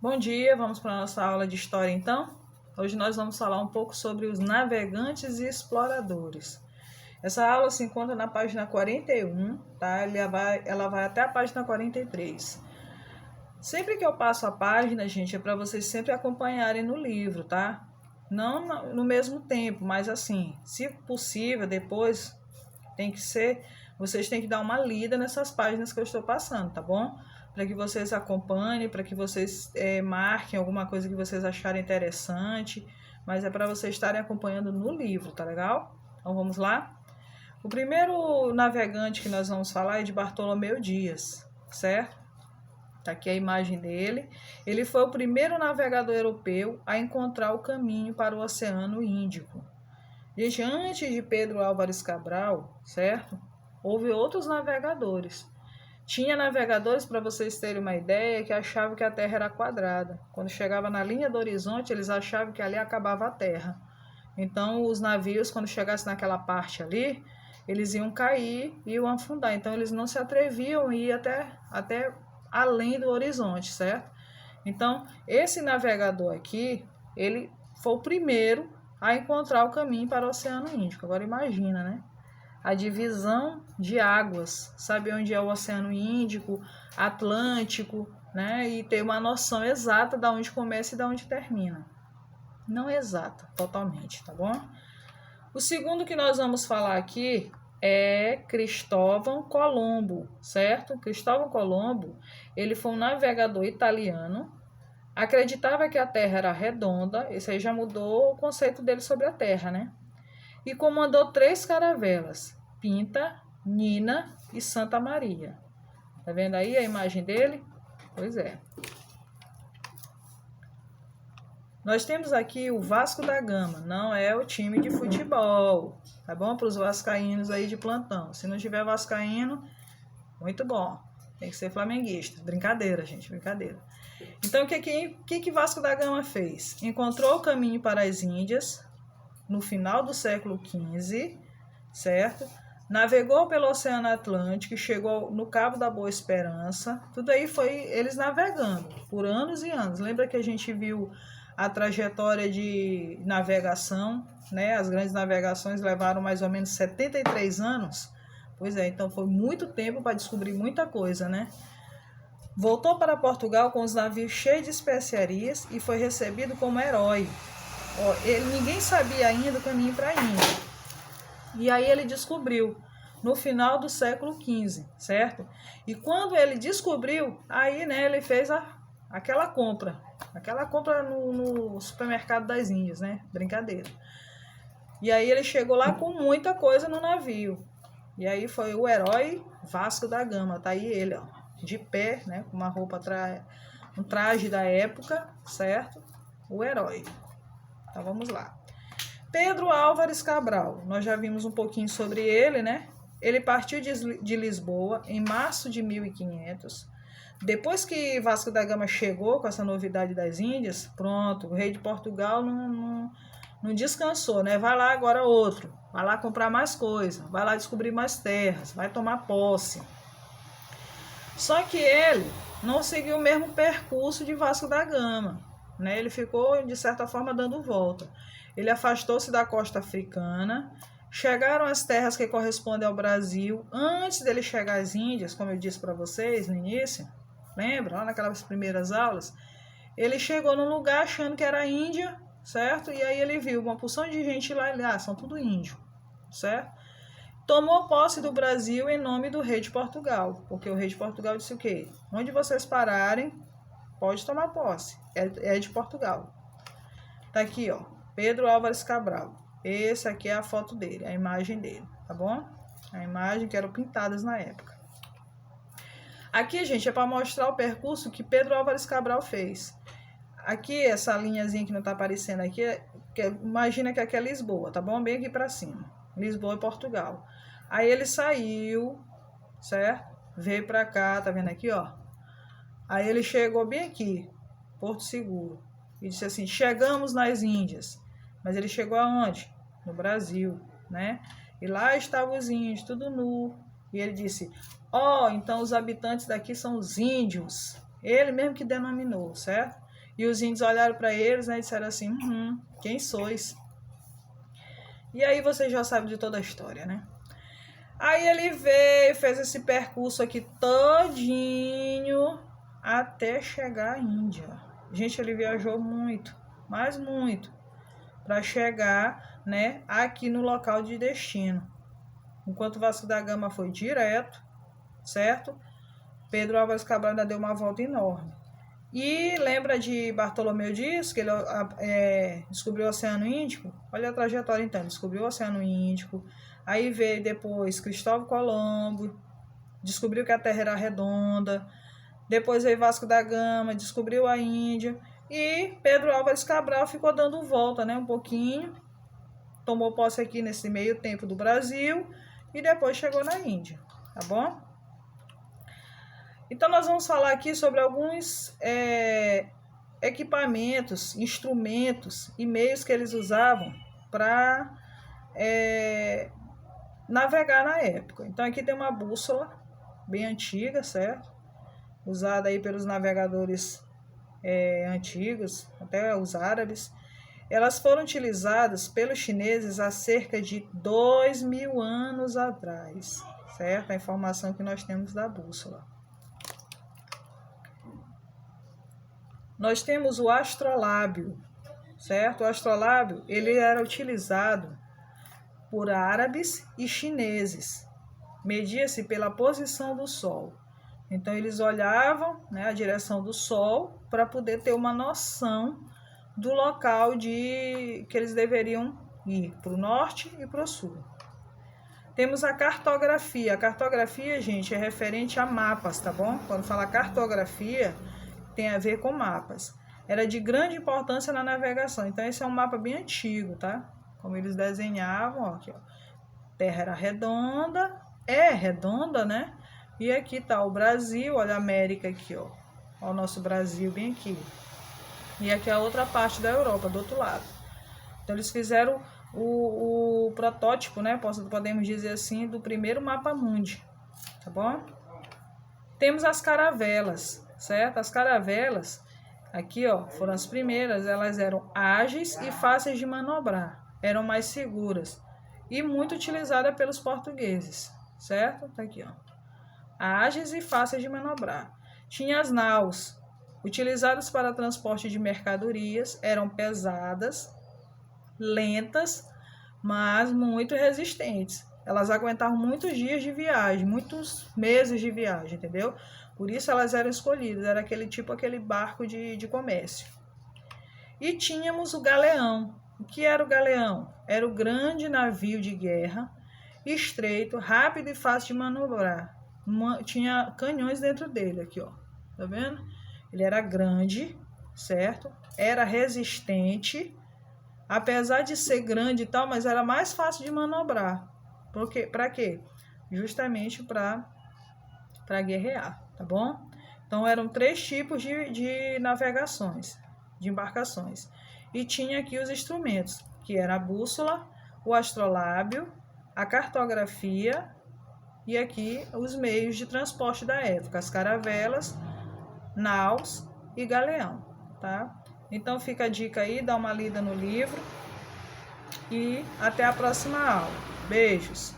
Bom dia, vamos para a nossa aula de história então. Hoje nós vamos falar um pouco sobre os navegantes e exploradores. Essa aula se encontra na página 41, tá? Ela vai até a página 43. Sempre que eu passo a página, gente, é para vocês sempre acompanharem no livro, tá? Não no mesmo tempo, mas assim, se possível, depois vocês têm que dar uma lida nessas páginas que eu estou passando, tá bom? Para que vocês acompanhem, para que vocês marquem alguma coisa que vocês acharem interessante, mas é para vocês estarem acompanhando no livro, tá legal? Então vamos lá? O primeiro navegante que nós vamos falar é de Bartolomeu Dias, certo? Tá aqui a imagem dele. Ele foi o primeiro navegador europeu a encontrar o caminho para o Oceano Índico. Gente, antes de Pedro Álvares Cabral, certo? Houve outros navegadores. Tinha navegadores, para vocês terem uma ideia, que achavam que a Terra era quadrada. Quando chegava na linha do horizonte, eles achavam que ali acabava a Terra. Então, os navios, quando chegassem naquela parte ali, eles iam cair e iam afundar. Então, eles não se atreviam a ir até além do horizonte, certo? Então, esse navegador aqui, ele foi o primeiro a encontrar o caminho para o Oceano Índico. Agora imagina, né? A divisão de águas, saber onde é o Oceano Índico, Atlântico, né? E ter uma noção exata de onde começa e de onde termina. Não exata, totalmente, tá bom? O segundo que nós vamos falar aqui é Cristóvão Colombo, certo? Cristóvão Colombo, ele foi um navegador italiano, acreditava que a Terra era redonda, isso aí já mudou o conceito dele sobre a Terra, né? E comandou 3 caravelas, Pinta, Nina e Santa Maria. Tá vendo aí a imagem dele? Pois é. Nós temos aqui o Vasco da Gama, não é o time de futebol, tá bom? Para os vascaínos aí de plantão. Se não tiver vascaíno, muito bom. Tem que ser flamenguista. Brincadeira, gente, brincadeira. Então, o que Vasco da Gama fez? Encontrou o caminho para as Índias no final do século XV, certo? Navegou pelo Oceano Atlântico e chegou no Cabo da Boa Esperança. Tudo aí foi eles navegando por anos e anos. Lembra que a gente viu a trajetória de navegação, né? As grandes navegações levaram mais ou menos 73 anos. Pois é, então foi muito tempo para descobrir muita coisa, né? Voltou para Portugal com os navios cheios de especiarias e foi recebido como herói. Ninguém sabia ainda o caminho para a Índia. E aí ele descobriu no final do século XV, certo? E quando ele descobriu, aí, né, ele fez aquela compra no supermercado das Índias, né? Brincadeira. E aí ele chegou lá com muita coisa no navio. E aí foi o herói Vasco da Gama. Tá aí ele, ó, de pé, né, com uma roupa, um traje da época, certo? O herói. Então vamos lá. Pedro Álvares Cabral, nós já vimos um pouquinho sobre ele, né? Ele partiu de Lisboa em março de 1500. Depois que Vasco da Gama chegou com essa novidade das Índias, pronto, o rei de Portugal não descansou, né? Vai lá agora outro, vai lá comprar mais coisa, vai lá descobrir mais terras, vai tomar posse. Só que ele não seguiu o mesmo percurso de Vasco da Gama, né? Ele ficou, de certa forma, dando volta. Ele afastou-se da costa africana, chegaram às terras que correspondem ao Brasil. Antes dele chegar às Índias, como eu disse para vocês no início, lembra? Lá naquelas primeiras aulas, ele chegou num lugar achando que era Índia, certo? E aí ele viu uma porção de gente lá, ele, são tudo índio, certo? Tomou posse do Brasil em nome do rei de Portugal, porque o rei de Portugal disse o quê? Onde vocês pararem, pode tomar posse, é de Portugal. Tá aqui, ó, Pedro Álvares Cabral. Esse aqui é a foto dele, a imagem dele, tá bom? A imagem que eram pintadas na época. Aqui, gente, é para mostrar o percurso que Pedro Álvares Cabral fez. Aqui, essa linhazinha que não tá aparecendo aqui, imagina que aqui é Lisboa, tá bom? Bem aqui para cima. Lisboa e Portugal. Aí ele saiu, certo? Veio para cá, tá vendo aqui, ó? Aí ele chegou bem aqui, Porto Seguro. E disse assim, chegamos nas Índias. Mas ele chegou aonde? No Brasil, né? E lá estavam os índios, tudo nu. E ele disse, então os habitantes daqui são os índios. Ele mesmo que denominou, certo? E os índios olharam para eles, né, e disseram assim, quem sois? E aí você já sabe de toda a história, né? Aí ele veio, fez esse percurso aqui todinho até chegar à Índia. Gente, ele viajou muito, mas muito, para chegar, né, aqui no local de destino. Enquanto Vasco da Gama foi direto, certo? Pedro Álvares Cabral ainda deu uma volta enorme. E lembra de Bartolomeu Dias, que ele descobriu o Oceano Índico? Olha a trajetória então, descobriu o Oceano Índico, aí veio depois Cristóvão Colombo, descobriu que a Terra era redonda, depois veio Vasco da Gama, descobriu a Índia, e Pedro Álvares Cabral ficou dando volta, né, um pouquinho, tomou posse aqui nesse meio tempo do Brasil, e depois chegou na Índia, tá bom? Então, nós vamos falar aqui sobre alguns equipamentos, instrumentos e meios que eles usavam para navegar na época. Então, aqui tem uma bússola bem antiga, certo? Usada aí pelos navegadores antigos, até os árabes. Elas foram utilizadas pelos chineses há cerca de 2.000 anos atrás, certo? A informação que nós temos da bússola. Nós temos o astrolábio, certo? O astrolábio, ele era utilizado por árabes e chineses. Media-se pela posição do Sol. Então, eles olhavam, né, a direção do Sol para poder ter uma noção do local que eles deveriam ir, para o norte e para o sul. Temos a cartografia. A cartografia, gente, é referente a mapas, tá bom? Quando fala cartografia, tem a ver com mapas. Era de grande importância na navegação. Então, esse é um mapa bem antigo, tá? Como eles desenhavam, ó, aqui, ó. Terra era redonda, é redonda, né? E aqui tá o Brasil, olha a América aqui, ó. Ó o nosso Brasil bem aqui. E aqui a outra parte da Europa, do outro lado. Então, eles fizeram o protótipo, né? Podemos dizer assim, do primeiro mapa mundi, tá bom? Temos as caravelas, certo? As caravelas, aqui, ó, foram as primeiras. Elas eram ágeis e fáceis de manobrar. Eram mais seguras. E muito utilizada pelos portugueses, certo? Tá aqui, ó. Ágeis e fáceis de manobrar. Tinha as naus, utilizadas para transporte de mercadorias, eram pesadas, lentas, mas muito resistentes. Elas aguentavam muitos dias de viagem, muitos meses de viagem, entendeu? Por isso elas eram escolhidas, era aquele barco de comércio. E tínhamos o galeão. O que era o galeão? Era o grande navio de guerra, estreito, rápido e fácil de manobrar. Tinha canhões dentro dele, aqui, ó. Tá vendo? Ele era grande, certo? Era resistente, apesar de ser grande e tal, mas era mais fácil de manobrar. Para quê? Justamente para guerrear, tá bom? Então, eram 3 tipos de navegações, de embarcações. E tinha aqui os instrumentos, que era a bússola, o astrolábio, a cartografia e aqui os meios de transporte da época, as caravelas, naus e galeão, tá? Então, fica a dica aí, dá uma lida no livro e até a próxima aula. Beijos!